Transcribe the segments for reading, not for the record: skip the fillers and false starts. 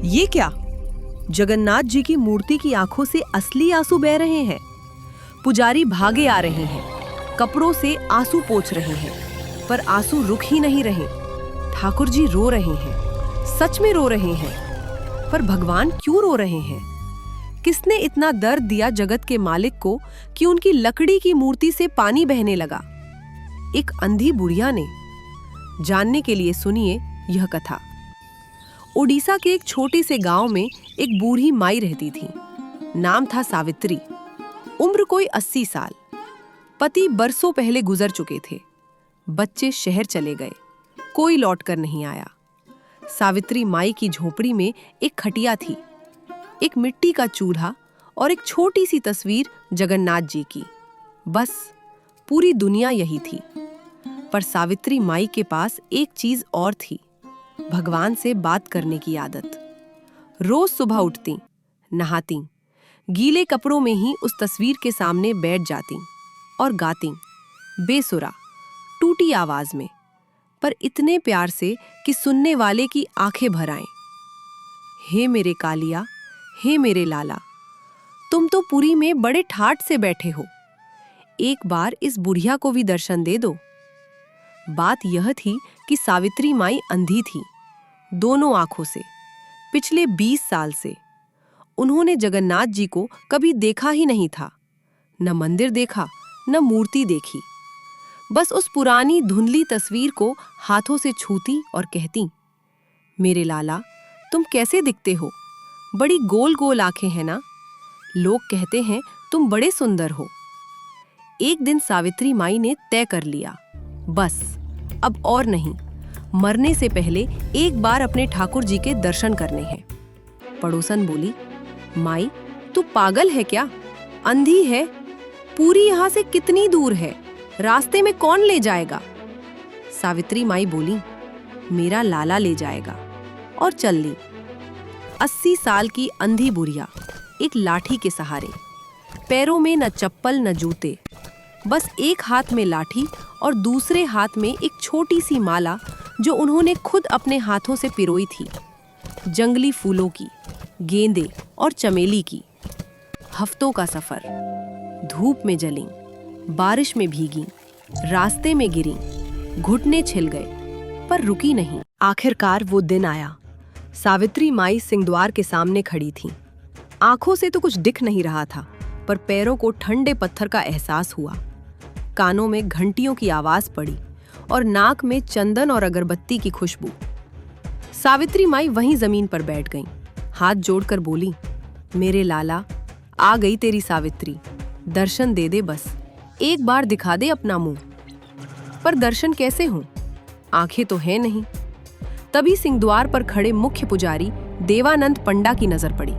ये क्या? जगन्नाथ जी की मूर्ति की आंखों से असली आंसू बह रहे हैं। पुजारी भागे आ रहे हैं, कपड़ों से आंसू पोंछ रहे हैं, पर आंसू रुक ही नहीं रहे। ठाकुर जी रो रहे हैं, सच में रो रहे हैं। पर भगवान क्यों रो रहे हैं? किसने इतना दर्द दिया जगत के मालिक को कि उनकी लकड़ी की मूर्ति से पानी बहने लगा? एक अंधी बुढ़िया ने। जानने के लिए सुनिए यह कथा। ओडिशा के एक छोटे से गांव में एक बूढ़ी माई रहती थी। नाम था सावित्री। उम्र कोई 80 साल। पति बरसों पहले गुजर चुके थे। बच्चे शहर चले गए, कोई लौटकर नहीं आया। सावित्री माई की झोपड़ी में एक खटिया थी, एक मिट्टी का चूल्हा और एक छोटी सी तस्वीर जगन्नाथ जी की। बस पूरी दुनिया यही थी। पर सावित्री माई के पास एक चीज और थी, भगवान से बात करने की आदत। रोज सुबह उठती, नहाती, गीले कपड़ों में ही उस तस्वीर के सामने बैठ जाती और गाती, बेसुरा, टूटी आवाज में, पर इतने प्यार से कि सुनने वाले की आंखें भर आएं। हे मेरे कालिया, हे मेरे लाला, तुम तो पुरी में बड़े ठाठ से बैठे हो, एक बार इस बुढ़िया को भी दर्शन दे दो। बात यह थी कि सावित्री माई अंधी थी, दोनों आंखों से, पिछले 20 साल से। उन्होंने जगन्नाथ जी को कभी देखा ही नहीं था, न मंदिर देखा, न मूर्ति देखी। बस उस पुरानी धुंधली तस्वीर को हाथों से छूती और कहती, मेरे लाला, तुम कैसे दिखते हो? बड़ी गोल गोल आंखें हैं ना? लोग कहते हैं तुम बड़े सुंदर हो। एक दिन सावित्री माई ने तय कर लिया, बस अब और नहीं, मरने से पहले एक बार अपने ठाकुर जी के दर्शन करने हैं। पड़ोसन बोली, माई तू पागल है क्या? अंधी है, पूरी यहाँ से कितनी दूर है, रास्ते में कौन ले जाएगा? सावित्री माई बोली, मेरा लाला ले जाएगा, और चल ली। 80 साल की अंधी बुढ़िया एक लाठी के सहारे, पैरों में न चप्पल न जूते, बस एक हाथ में लाठी और दूसरे हाथ में एक छोटी सी माला जो उन्होंने खुद अपने हाथों से पिरोई थी, जंगली फूलों की, गेंदे और चमेली की। हफ्तों का सफर, धूप में जली, बारिश में भीगी, रास्ते में गिरी, घुटने छिल गए, पर रुकी नहीं। आखिरकार वो दिन आया। सावित्री माई सिंहद्वार के सामने खड़ी थी। आंखों से तो कुछ दिख नहीं रहा था, पर पैरों को ठंडे पत्थर का एहसास हुआ। कानों में घंटियों की आवाज पड़ी और नाक में चंदन और अगरबत्ती की खुशबू। सावित्री माई वहीं जमीन पर बैठ गईं, हाथ जोड़कर बोली, मेरे लाला, आ गई तेरी सावित्री, दर्शन दे दे, बस एक बार दिखा दे अपना मुंह। पर दर्शन कैसे हों? आंखें तो हैं नहीं। तभी सिंहद्वार पर खड़े मुख्य पुजारी देवानंद पंडा की नजर पड़ी।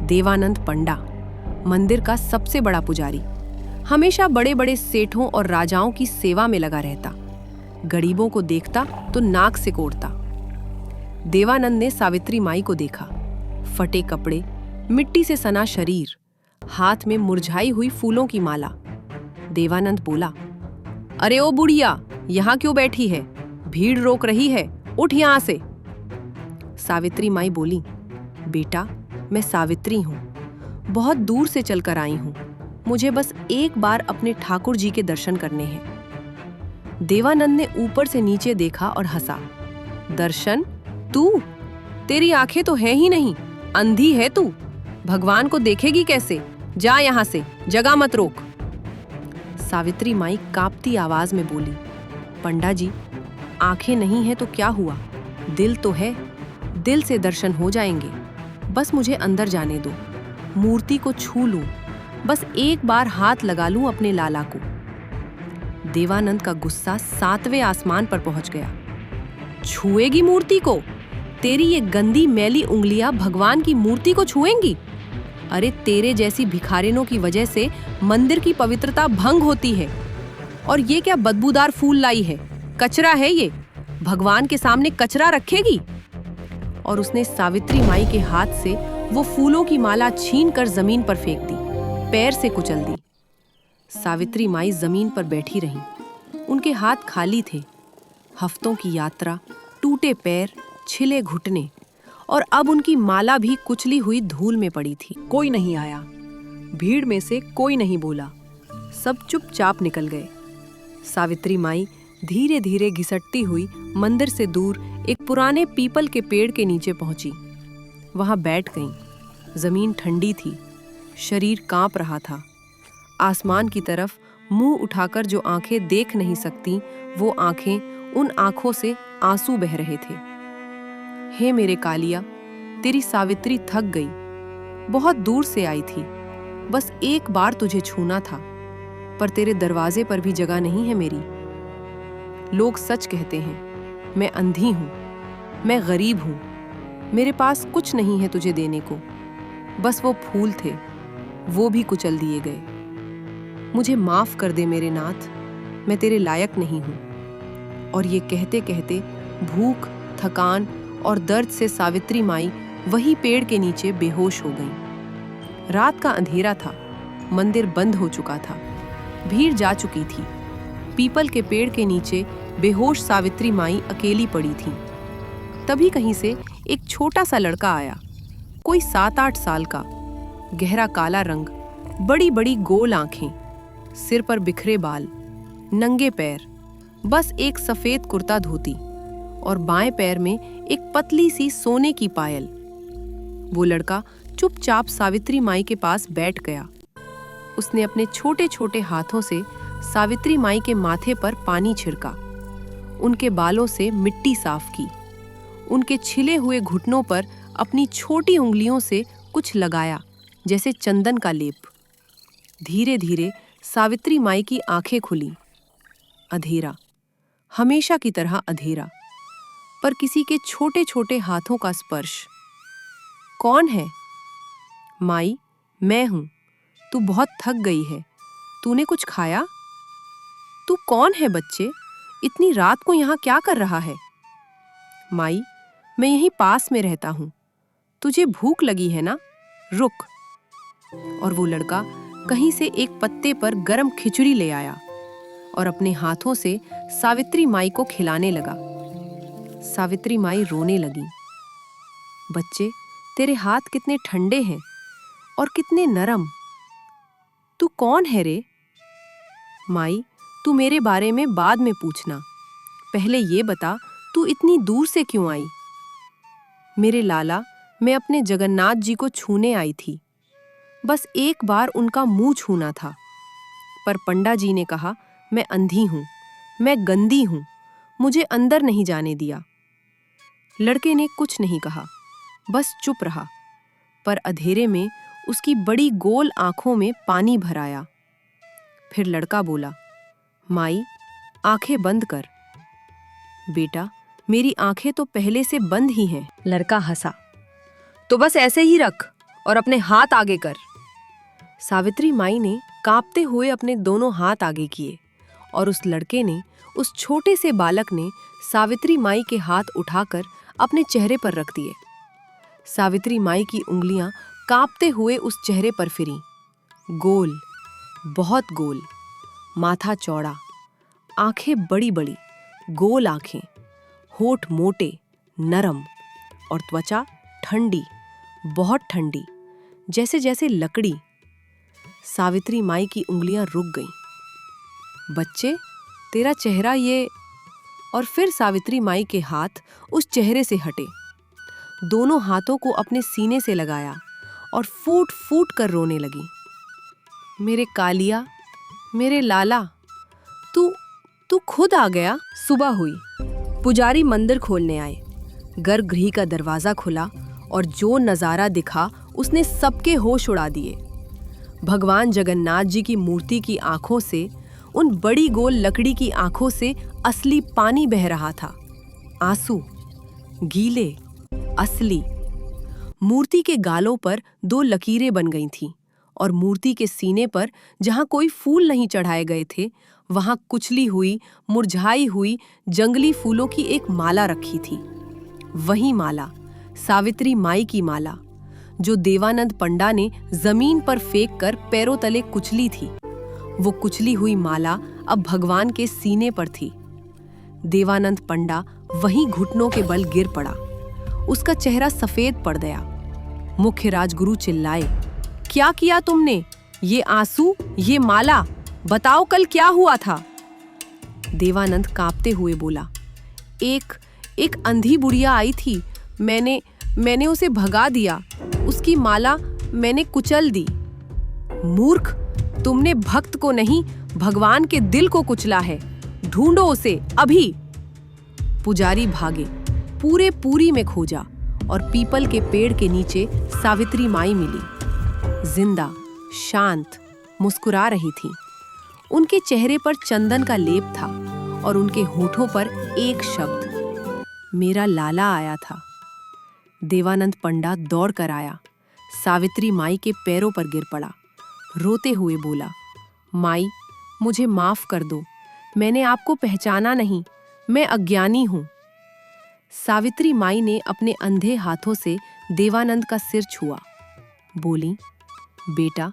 देवानंद पंडा, मंदिर का सबसे बड़ा पुजारी, हमेशा बड़े बड़े सेठों और राजाओं की सेवा में लगा रहता। गरीबों को देखता तो नाक से कोड़ता। देवानंद ने सावित्री माई को देखा। फटे कपड़े, मिट्टी से सना शरीर, हाथ में मुरझाई हुई फूलों की माला। देवानंद बोला, अरे ओ बुढ़िया, यहाँ क्यों बैठी है? भीड़ रोक रही है, उठ यहाँ से। सावित्री माई बोली, बेटा, मैं सावित्री हूँ, बहुत दूर से चलकर आई हूँ, मुझे बस एक बार अपने ठाकुर जी के दर्शन करने हैं। देवानंद ने ऊपर से नीचे देखा और हंसा। दर्शन? तू? तेरी आंखें तो हैं ही नहीं, अंधी है तू, भगवान को देखेगी कैसे? जा यहाँ से, जगह मत रोक। सावित्री माई कांपती आवाज में बोली, पंडा जी, आंखें नहीं है तो क्या हुआ, दिल तो है, दिल से दर्शन हो जाएंगे, बस मुझे अंदर जाने दो, मूर्ति को छू लूं, बस एक बार हाथ लगा लूं अपने लाला को। देवानंद का गुस्सा 7वें आसमान पर पहुंच गया। छुएगी मूर्ति को? तेरी ये गंदी मैली उंगलियां भगवान की मूर्ति को छुएंगी? अरे तेरे जैसी भिखारिनों की वजह से मंदिर की पवित्रता भंग होती है। और ये क्या बदबूदार फूल लाई है? कचरा है ये, भगवान के सामने कचरा रखेगी? और उसने सावित्री माई के हाथ से वो फूलों की माला छीनकर जमीन पर फेंक दी, पैर से कुचल दी। सावित्री माई जमीन पर बैठी रहीं। उनके हाथ खाली थे। हफ्तों की यात्रा, टूटे पैर, छिले घुटने और अब उनकी माला भी कुचली हुई धूल में पड़ी थी। कोई नहीं आया। भीड़ में से कोई नहीं बोला। सब चुपचाप निकल गए। सावित्री माई धीरे धीरे घिसटती हुई मंदिर से दूर एक पुराने पीपल के पेड़ के नीचे पहुंची। वहां बैठ गईं। जमीन ठंडी थी, शरीर कांप रहा था। आसमान की तरफ मुंह उठाकर जो आंखें देख नहीं सकती, वो आंखें, उन आंखों से आंसू बह रहे थे। हे मेरे कालिया, तेरी सावित्री थक गई। बहुत दूर से आई थी, बस एक बार तुझे छूना था, पर तेरे दरवाजे पर भी जगह नहीं है मेरी। लोग सच कहते हैं, मैं अंधी हूं, मैं गरीब हूं, मेरे पास कुछ नहीं है तुझे देने को। बस वो फूल थे, वो भी कुचल दिए गए। मुझे माफ कर दे मेरे नाथ, मैं तेरे लायक नहीं हूं। और ये कहते कहते भूख, थकान और दर्द से सावित्री माई वही पेड़ के नीचे बेहोश हो गई। रात का अंधेरा था, मंदिर बंद हो चुका था, भीड़ जा चुकी थी। पीपल के पेड़ के नीचे बेहोश सावित्री माई अकेली पड़ी थी। तभी कहीं से एक छोटा सा लड़का आया, कोई 7-8 साल का, गहरा काला रंग, बड़ी बड़ी गोल आंखें, सिर पर बिखरे बाल, नंगे पैर, बस एक सफेद कुर्ता धोती और बाएं पैर में एक पतली सी सोने की पायल। वो लड़का चुपचाप सावित्री माई के पास बैठ गया। उसने अपने छोटे छोटे हाथों से सावित्री माई के माथे पर पानी छिड़का, उनके बालों से मिट्टी साफ की, उनके छिले हुए घुटनों पर अपनी छोटी उंगलियों से कुछ लगाया, जैसे चंदन का लेप। धीरे धीरे सावित्री माई की आंखें खुली। अंधेरा, हमेशा की तरह अंधेरा, पर किसी के छोटे छोटे हाथों का स्पर्श। कौन है? माई, मैं हूं। तू बहुत थक गई है, तूने कुछ खाया? तू कौन है बच्चे? इतनी रात को यहाँ क्या कर रहा है? माई, मैं यहीं पास में रहता हूं। तुझे भूख लगी है ना? रुक। और वो लड़का कहीं से एक पत्ते पर गरम खिचड़ी ले आया और अपने हाथों से सावित्री माई को खिलाने लगा। सावित्री माई रोने लगी। बच्चे, तेरे हाथ कितने ठंडे हैं और कितने नरम। तू कौन है रे? माई, तू मेरे बारे में बाद में पूछना, पहले ये बता तू इतनी दूर से क्यों आई? मेरे लाला, मैं अपने जगन्नाथ जी को छूने आई थी। बस एक बार उनका मुंह छूना था, पर पंडा जी ने कहा मैं अंधी हूं, मैं गंदी हूं, मुझे अंदर नहीं जाने दिया। लड़के ने कुछ नहीं कहा, बस चुप रहा, पर अंधेरे में उसकी बड़ी गोल आंखों में पानी भर आया। फिर लड़का बोला, माई, आंखें बंद कर। बेटा, मेरी आंखें तो पहले से बंद ही हैं। लड़का हंसा। तो बस ऐसे ही रख और अपने हाथ आगे कर। सावित्री माई ने कांपते हुए अपने दोनों हाथ आगे किए और उस लड़के ने, उस छोटे से बालक ने सावित्री माई के हाथ उठाकर अपने चेहरे पर रख दिए। सावित्री माई की उंगलियां कांपते हुए उस चेहरे पर फिरीं। गोल, बहुत गोल, माथा चौड़ा, आंखें बड़ी बड़ी, गोल आंखें, होठ मोटे, नरम और त्वचा ठंडी, बहुत ठंडी, जैसे जैसे लकड़ी। सावित्री माई की उंगलियां रुक गईं। बच्चे, तेरा चेहरा ये। और फिर सावित्री माई के हाथ उस चेहरे से हटे, दोनों हाथों को अपने सीने से लगाया और फूट फूट कर रोने लगी। मेरे कालिया, मेरे लाला, तू खुद आ गया। सुबह हुई। पुजारी मंदिर खोलने आए। गर्भगृह का दरवाजा खुला और जो नजारा दिखा उसने सबके होश उड़ा दिए। भगवान जगन्नाथ जी की मूर्ति की आंखों से, उन बड़ी गोल लकड़ी की आंखों से असली पानी बह रहा था। आंसू, गीले, असली। मूर्ति के गालों पर 2 लकीरें बन गई थीं और मूर्ति के सीने पर जहां कोई फूल नहीं चढ़ाए गए थे, वहां कुचली हुई, मुरझाई हुई जंगली फूलों की एक माला रखी थी। वही माला, सावित्री माई की माला, जो देवानंद पंडा ने जमीन पर फेंक कर पैरों तले कुचली थी। वो कुचली हुई माला अब भगवान के सीने पर थी। देवानंद पंडा वहीं घुटनों के बल गिर पड़ा। उसका चेहरा सफेद पड़ गया। मुख्य राजगुरु चिल्लाए, क्या किया तुमने? ये आंसू, ये माला, बताओ कल क्या हुआ था? देवानंद कांपते हुए बोला, एक अंधी बुढ़िया आई थी, मैंने उसे भगा दिया, उसकी माला मैंने कुचल दी। मूर्ख, तुमने भक्त को नहीं, भगवान के दिल को कुचला है। ढूंढो उसे अभी। पुजारी भागे, पूरे पुरी में खोजा और पीपल के पेड़ के नीचे सावित्री माई मिली। जिंदा, शांत, मुस्कुरा रही थी। उनके चेहरे पर चंदन का लेप था और उनके होठों पर एक शब्द, मेरा लाला आया था। देवानंद पंडा दौड़ कर आया, सावित्री माई के पैरों पर गिर पड़ा, रोते हुए बोला, माई, मुझे माफ कर दो, मैंने आपको पहचाना नहीं, मैं अज्ञानी हूं। सावित्री माई ने अपने अंधे हाथों से देवानंद का सिर छुआ, बोली, बेटा,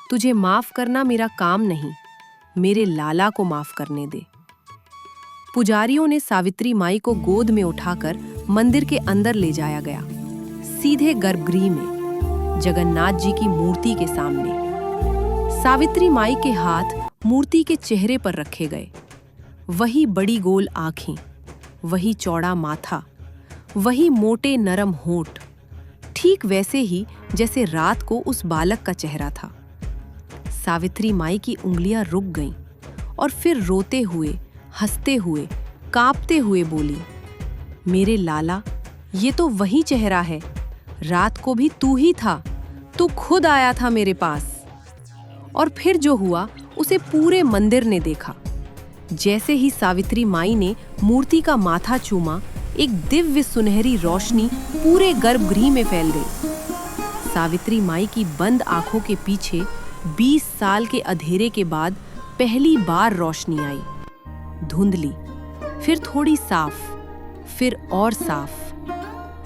तुझे माफ करना मेरा काम नहीं, मेरे लाला को माफ करने दे। पुजारियों ने सावित्री माई को गोद में उठाकर मंदिर के अंदर ले जाया गया, सीधे गर्भगृह में, जगन्नाथ जी की मूर्ति के सामने। सावित्री माई के हाथ मूर्ति के चेहरे पर रखे गए। वही बड़ी गोल आंखें, वही चौड़ा माथा, वही मोटे नरम होंठ, ठीक वैसे ही जैसे रात को उस बालक का चेहरा था। सावित्री माई की उंगलियां रुक गईं और फिर रोते हुए, हंसते हुए, कांपते हुए बोली, मेरे लाला, ये तो वही चेहरा है, रात को भी तू ही था, तू खुद आया था मेरे पास। और फिर जो हुआ उसे पूरे मंदिर ने देखा। जैसे ही सावित्री माई ने मूर्ति का माथा चूमा, एक दिव्य सुनहरी रोशनी पूरे गर्भगृह में फैल गई। सावित्री माई की बंद आंखों के पीछे 20 साल के अंधेरे के बाद पहली बार रोशनी आई। धुंधली, फिर थोड़ी साफ, फिर और साफ।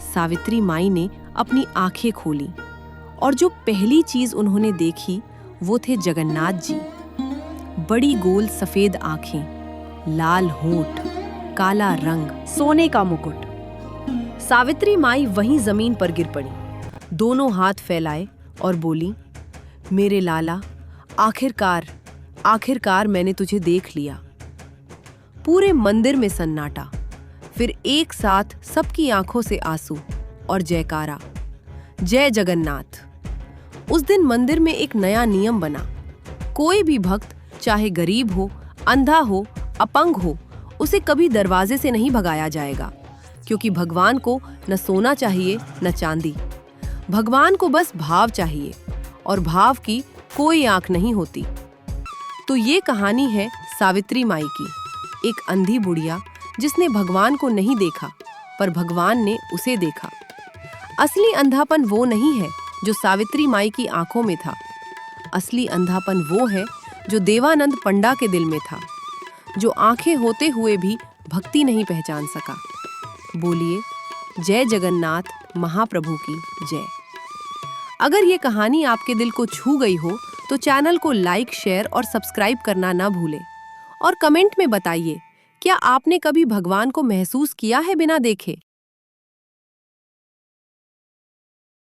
सावित्री माई ने अपनी आंखें खोली और जो पहली चीज उन्होंने देखी वो थे जगन्नाथ जी। बड़ी गोल सफेद आंखें, लाल होंठ, काला रंग, सोने का मुकुट। सावित्री माई वहीं जमीन पर गिर पड़ी, दोनों हाथ फैलाए और बोली, मेरे लाला, आखिरकार मैंने तुझे देख लिया। पूरे मंदिर में सन्नाटा, फिर एक साथ सबकी आंखों से आंसू और जयकारा, जय जगन्नाथ। उस दिन मंदिर में एक नया नियम बना, कोई भी भक्त, चाहे गरीब हो, अंधा हो, अपंग हो, उसे कभी दरवाजे से नहीं भगाया जाएगा, क्योंकि भगवान को न सोना चाहिए न चांदी। भगवान को बस भाव चाहिए और भाव की कोई आंख नहीं होती। तो ये कहानी है सावित्री माई की, एक अंधी बुढ़िया जिसने भगवान को नहीं देखा, पर भगवान ने उसे देखा। असली अंधापन वो नहीं है जो सावित्री माई की आंखों में था। असली अंधापन वो है जो देवानंद पंडा के दिल में था, जो आंखें होते हुए भी भक्ति नहीं पहचान सका। बोलिए, जय जगन्नाथ महाप्रभु की जय। अगर ये कहानी आपके दिल को छू गई हो तो चैनल को लाइक, शेयर और सब्सक्राइब करना ना भूलें। और कमेंट में बताइए, क्या आपने कभी भगवान को महसूस किया है बिना देखे?